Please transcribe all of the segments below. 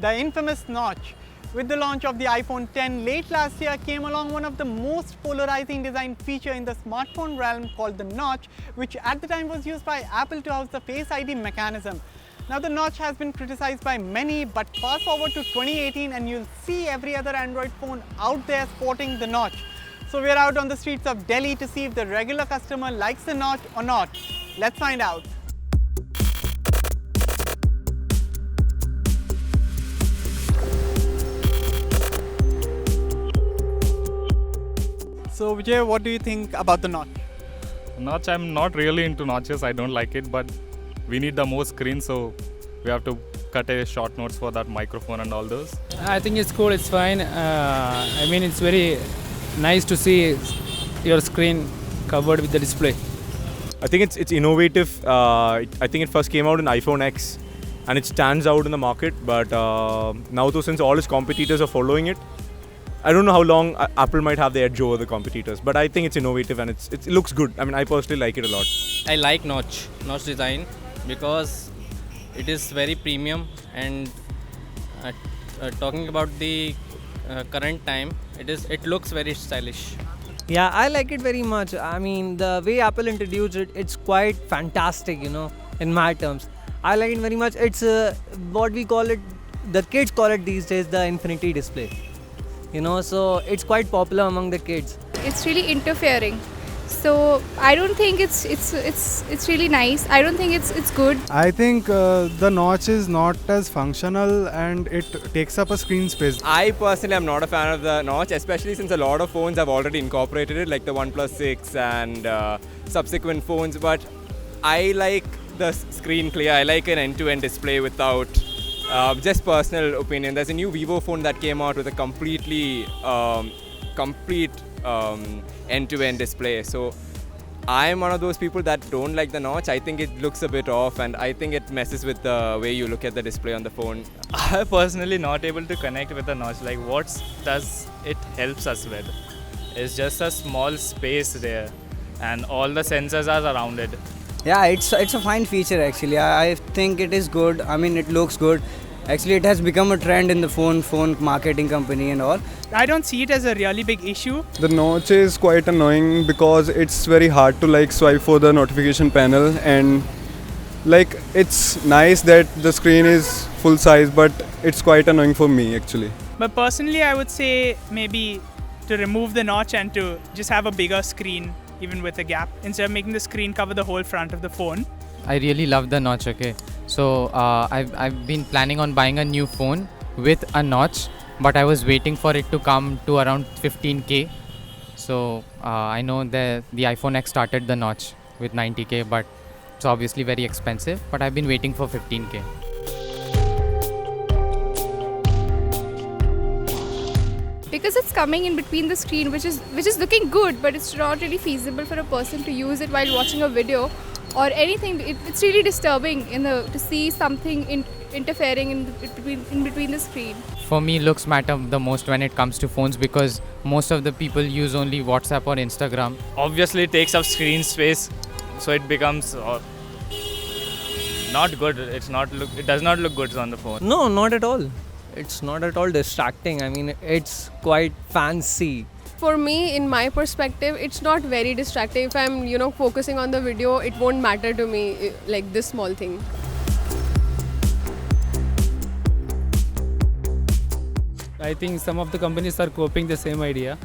the infamous notch. With the launch of the iPhone X late last year came along one of the most polarizing design feature in the smartphone realm called the notch, which at the time was used by Apple to house the Face ID mechanism. Now the notch has been criticized by many, but fast forward to 2018 and you'll see every other Android phone out there sporting the notch. So we're out on the streets of Delhi to see if the regular customer likes the notch or not. Let's find out. So Vijay, what do you think about the notch? Notch, I'm not really into notches, I don't like it, but we need the more screen, so we have to cut a short notes for that microphone and all those. I think it's cool, it's fine. I mean, it's very nice to see your screen covered with the display. I think it's innovative. I think it first came out in iPhone X and it stands out in the market, but now though, since all its competitors are following it, I don't know how long Apple might have the edge over the competitors, but I think it's innovative and it looks good. I mean, I personally like it a lot. I like notch design because it is very premium, and talking about the current time, it looks very stylish. Yeah, I like it very much. I mean, the way Apple introduced it, it's quite fantastic, in my terms. I like it very much. It's what we call it, the kids call it these days, the infinity display. So it's quite popular among the kids. It's really interfering. So I don't think it's really nice. I don't think it's good. I think the notch is not as functional and it takes up a screen space. I personally am not a fan of the notch, especially since a lot of phones have already incorporated it, like the OnePlus 6 and subsequent phones. But I like the screen clear. I like an end-to-end display without. Just personal opinion. There's a new Vivo phone that came out with a complete end-to-end display. So I'm one of those people that don't like the notch. I think it looks a bit off, and I think it messes with the way you look at the display on the phone. I'm personally not able to connect with the notch. Like, what does it helps us with? It's just a small space there, and all the sensors are around it. Yeah, it's a fine feature actually. I think it is good. I mean, it looks good. Actually, it has become a trend in the phone marketing company and all. I don't see it as a really big issue. The notch is quite annoying because it's very hard to swipe for the notification panel, and it's nice that the screen is full size, but it's quite annoying for me actually. But personally, I would say maybe to remove the notch and to just have a bigger screen, even with a gap, instead of making the screen cover the whole front of the phone. I really love the notch, okay. So I've been planning on buying a new phone with a notch, but I was waiting for it to come to around 15K. So I know the iPhone X started the notch with 90K, but it's obviously very expensive, but I've been waiting for 15K. Because it's coming in between the screen, which is looking good, but it's not really feasible for a person to use it while watching a video or anything. It's really disturbing to see something interfering in between the screen. For me, looks matter the most when it comes to phones because most of the people use only WhatsApp or Instagram. Obviously, it takes up screen space, so it becomes not good. It does not look good on the phone. No, not at all. It's not at all distracting. I mean, it's quite fancy. For me, in my perspective, it's not very distracting. If I'm, focusing on the video, it won't matter to me, like this small thing. I think some of the companies are copying the same idea,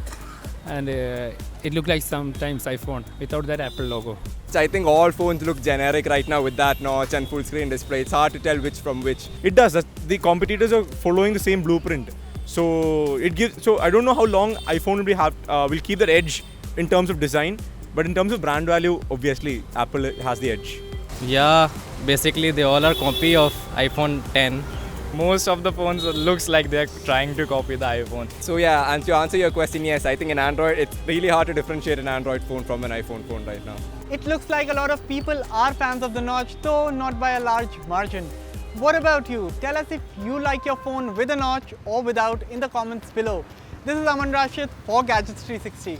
and it looks like sometimes iPhone without that Apple logo. So I think all phones look generic right now with that notch and full screen display. It's hard to tell which from which. It does. The competitors are following the same blueprint. So I don't know how long iPhone will keep that edge in terms of design, but in terms of brand value, obviously Apple has the edge. Yeah, basically they all are copy of iPhone X. Most of the phones looks like they're trying to copy the iPhone. So yeah, and to answer your question, yes, I think in Android, it's really hard to differentiate an Android phone from an iPhone phone right now. It looks like a lot of people are fans of the notch, though not by a large margin. What about you? Tell us if you like your phone with a notch or without in the comments below. This is Aman Rashid for Gadgets 360.